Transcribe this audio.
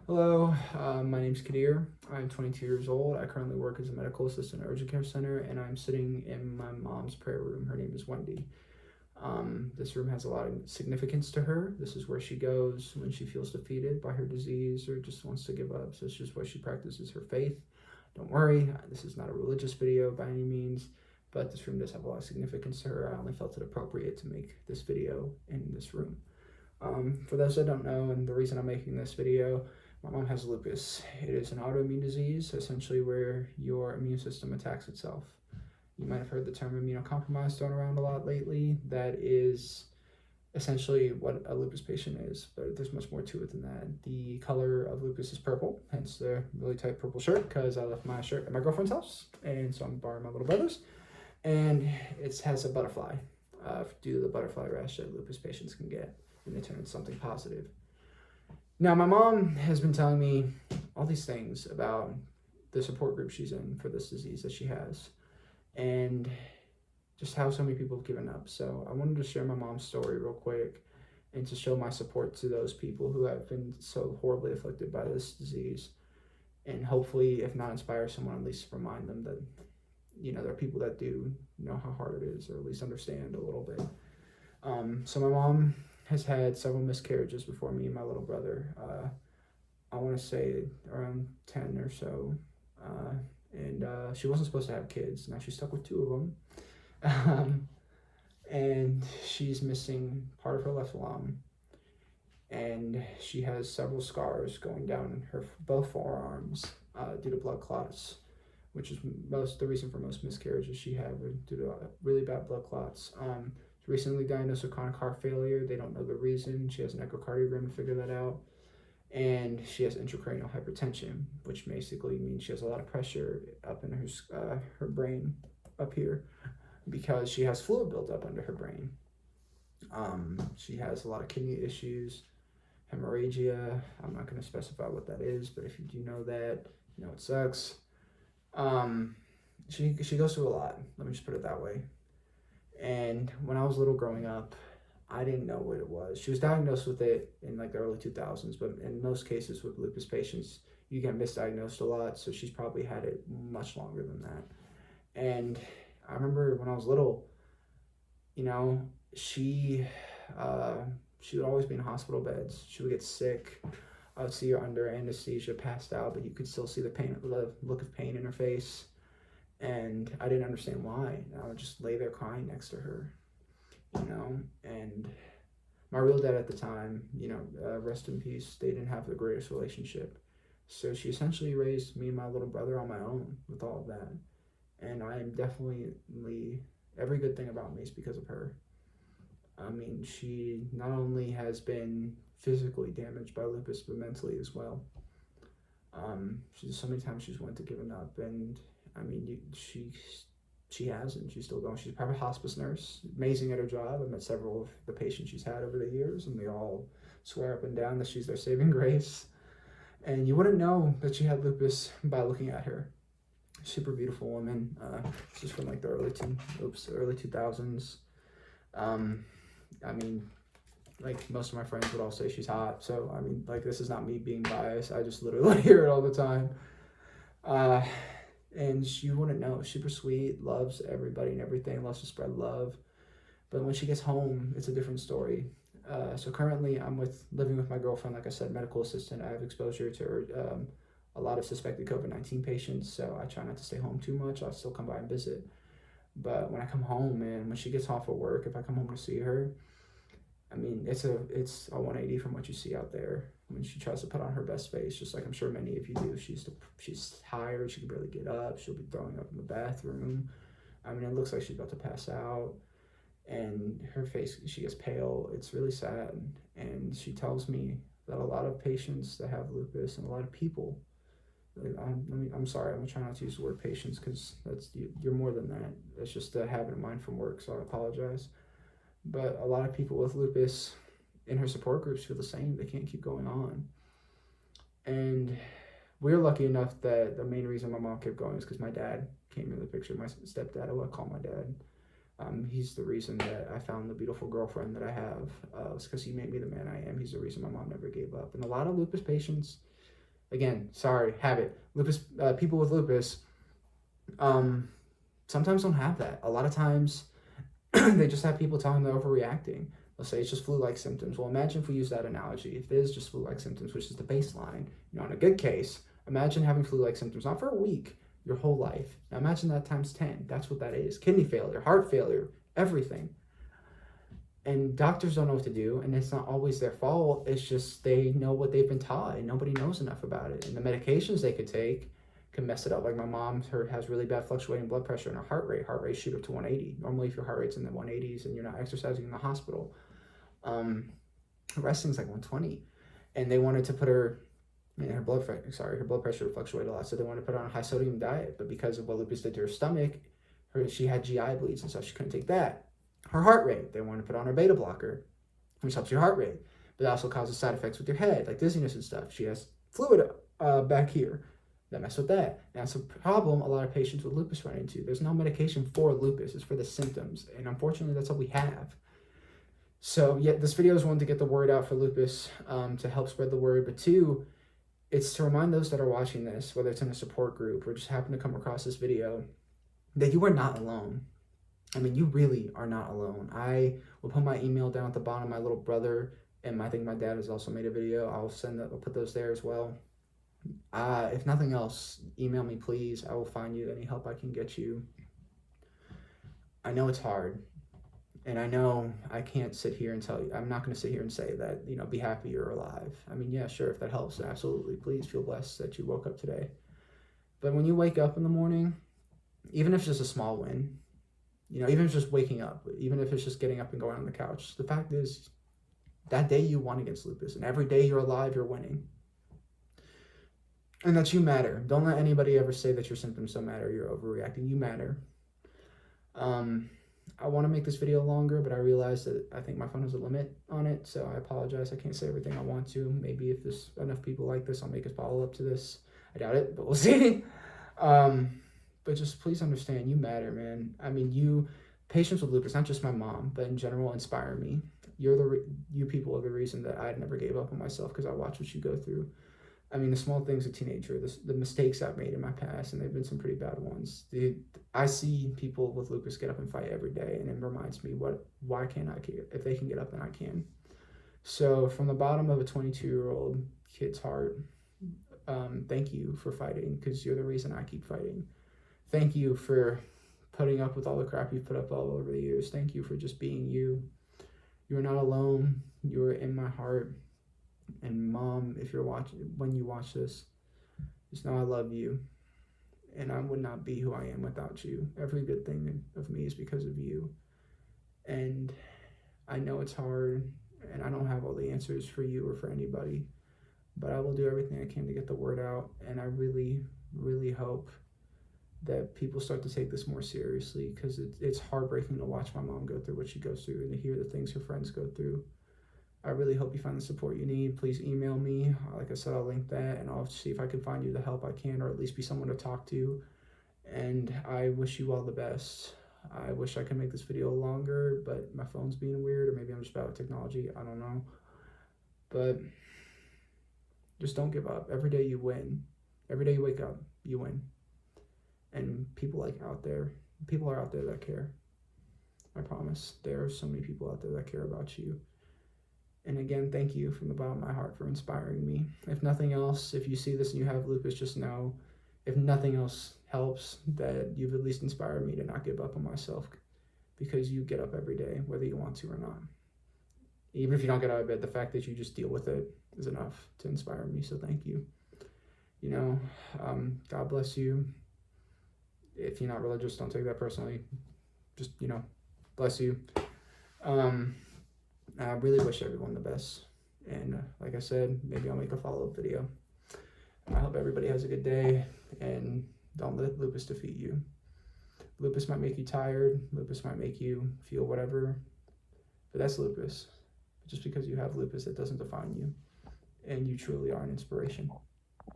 Hello, my name's Kadir. I'm 22 years old. I currently work as a medical assistant at Urgent Care Center, and I'm sitting in my mom's prayer room. Her name is Wendy. This room has a lot of significance to her. This is where she goes when she feels defeated by her disease or just wants to give up. So it's just where she practices her faith. Don't worry, this is not a religious video by any means, but this room does have a lot of significance to her. I only felt it appropriate to make this video in this room. For those that don't know, and the reason I'm making this video, my mom has lupus. It is an autoimmune disease, essentially where your immune system attacks itself. You might have heard the term immunocompromised thrown around a lot lately. That is essentially what a lupus patient is, but there's much more to it than that. The color of lupus is purple, hence the really tight purple shirt, because I left my shirt at my girlfriend's house, and so I'm borrowing my little brother's. And it has a butterfly, due to the butterfly rash that lupus patients can get when they turn into something positive. Now, my mom has been telling me all these things about the support group she's in for this disease that she has, and just how so many people have given up. So I wanted to share my mom's story real quick and to show my support to those people who have been so horribly afflicted by this disease, and hopefully, if not inspire someone, at least remind them that, there are people that do know how hard it is, or at least understand a little bit. So my mom has had several miscarriages before me and my little brother. I want to say around 10 or so. And she wasn't supposed to have kids. Now she's stuck with 2 of them. And she's missing part of her left lung. And she has several scars going down her both forearms due to blood clots, which is the reason for most miscarriages she had due to really bad blood clots. Recently diagnosed with chronic heart failure. They don't know the reason. She has an echocardiogram to figure that out. And she has intracranial hypertension, which basically means she has a lot of pressure up in her brain up here because she has fluid built up under her brain. She has a lot of kidney issues, hemorrhagia. I'm not going to specify what that is, but if you do know that, it sucks. She goes through a lot. Let me just put it that way. And when I was little growing up, I didn't know what it was. She was diagnosed with it in like the early 2000s, but in most cases with lupus patients, you get misdiagnosed a lot. So she's probably had it much longer than that. And I remember when I was little, she would always be in hospital beds. She would get sick. I would see her under anesthesia, passed out, but you could still see the look of pain in her face. And I didn't understand why. I would just lay there crying next to her, and my real dad at the time, rest in peace, they didn't have the greatest relationship. So she essentially raised me and my little brother on my own with all of that. And I am definitely, every good thing about me is because of her. I mean, she not only has been physically damaged by lupus, but mentally as well. So many times she's went to giving up, and I mean, she hasn't. She's still going. She's a private hospice nurse, amazing at her job. I've met several of the patients she's had over the years, and they all swear up and down that she's their saving grace. And you wouldn't know that she had lupus by looking at her. Super beautiful woman. She's from like the early 2000s. I mean, like most of my friends would all say she's hot. So I mean, like, this is not me being biased. I just literally hear it all the time. And she wouldn't know. Super sweet, loves everybody and everything, loves to spread love. But when she gets home, it's a different story. So currently, I'm living with my girlfriend, like I said, medical assistant. I have exposure to a lot of suspected COVID-19 patients, so I try not to stay home too much. I'll still come by and visit. But when I come home, and when she gets off of work, if I come home to see her, I mean, it's a 180 from what you see out there. When she tries to put on her best face, just like I'm sure many of you do. She's tired. She can barely get up. She'll be throwing up in the bathroom. I mean, it looks like she's about to pass out. And her face, she gets pale. It's really sad. And she tells me that a lot of patients that have lupus, and a lot of people, I'm sorry, I'm trying not to use the word patients, because you're more than that. It's just a habit of mine from work, so I apologize. But a lot of people with lupus in her support groups feel the same. They can't keep going on. And we're lucky enough that the main reason my mom kept going is because my dad came in the picture. My stepdad, I would call my dad. He's the reason that I found the beautiful girlfriend that I have. It's because he made me the man I am. He's the reason my mom never gave up. And a lot of lupus patients, Again, sorry, habit. Lupus, people with lupus, sometimes don't have that. A lot of times, they just have people telling them they're overreacting. They'll say it's just flu-like symptoms. Well, imagine if we use that analogy. If it is just flu-like symptoms, which is the baseline, in a good case, imagine having flu-like symptoms, not for a week, your whole life. Now imagine that times 10. That's what that is. Kidney failure, heart failure, everything. And doctors don't know what to do, and it's not always their fault. It's just they know what they've been taught, and nobody knows enough about it. And the medications they could take can mess it up. Like my mom, has really bad fluctuating blood pressure and her heart rate shoot up to 180. Normally, if your heart rate's in the 180s and you're not exercising in the hospital, resting's like 120. And they wanted to put her, her blood pressure fluctuated a lot, so they wanted to put her on a high sodium diet. But because of what lupus did to her stomach, she had GI bleeds and stuff. She couldn't take that. Her heart rate, they wanted to put on her beta blocker, which helps your heart rate, but it also causes side effects with your head, like dizziness and stuff. She has fluid back here that mess with that. And that's a problem a lot of patients with lupus run into. There's no medication for lupus, it's for the symptoms, and unfortunately that's all we have. So yeah, this video is one to get the word out for lupus, to help spread the word, but two, it's to remind those that are watching this, whether it's in a support group or just happen to come across this video, that you are not alone. I mean, you really are not alone. I will put my email down at the bottom. My little brother and I think my dad has also made a video. I'll put those there as well. If nothing else, email me, please. I will find you any help I can get you. I know it's hard, and I know I can't sit here and tell you. I'm not going to sit here and say that, be happy you're alive. I mean, yeah, sure, if that helps, absolutely. Please feel blessed that you woke up today. But when you wake up in the morning, even if it's just a small win, even if it's just waking up, even if it's just getting up and going on the couch, the fact is that day you won against lupus, and every day you're alive, you're winning. And that you matter. Don't let anybody ever say that your symptoms don't matter, you're overreacting. You matter. I want to make this video longer, but I realized that I think my phone has a limit on it, so I apologize. I can't say everything I want to. Maybe if there's enough people like this, I'll make a follow-up to this. I doubt it, but we'll see. But just please understand, you matter, man. I mean, patients with lupus, not just my mom, but in general, inspire me. You people are the reason that I never gave up on myself, because I watch what you go through. I mean, the small things a teenager, the mistakes I've made in my past, and they've been some pretty bad ones. I see people with lupus get up and fight every day, and it reminds me, why can't I? If they can get up, then I can. So from the bottom of a 22-year-old kid's heart, thank you for fighting, because you're the reason I keep fighting. Thank you for putting up with all the crap you've put up all over the years. Thank you for just being you. You're not alone. You're in my heart. And Mom, when you watch this, just know I love you. And I would not be who I am without you. Every good thing of me is because of you. And I know it's hard, and I don't have all the answers for you or for anybody, but I will do everything I can to get the word out. And I really, really hope that people start to take this more seriously, because it's heartbreaking to watch my mom go through what she goes through and to hear the things her friends go through. I really hope you find the support you need. Please email me. Like I said, I'll link that, and I'll see if I can find you the help I can, or at least be someone to talk to. And I wish you all the best. I wish I could make this video longer, but my phone's being weird, or maybe I'm just bad with technology. I don't know. But just don't give up. Every day you win. Every day you wake up, you win. And people are out there that care. I promise. There are so many people out there that care about you. And again, thank you from the bottom of my heart for inspiring me. If nothing else, if you see this and you have lupus, just know, if nothing else helps, that you've at least inspired me to not give up on myself, because you get up every day, whether you want to or not. Even if you don't get out of bed, the fact that you just deal with it is enough to inspire me. So thank you. God bless you. If you're not religious, don't take that personally. Just, bless you. I really wish everyone the best. And like I said, maybe I'll make a follow-up video. I hope everybody has a good day, and don't let lupus defeat you. Lupus might make you tired. Lupus might make you feel whatever, but that's lupus. Just because you have lupus, it doesn't define you. And you truly are an inspiration.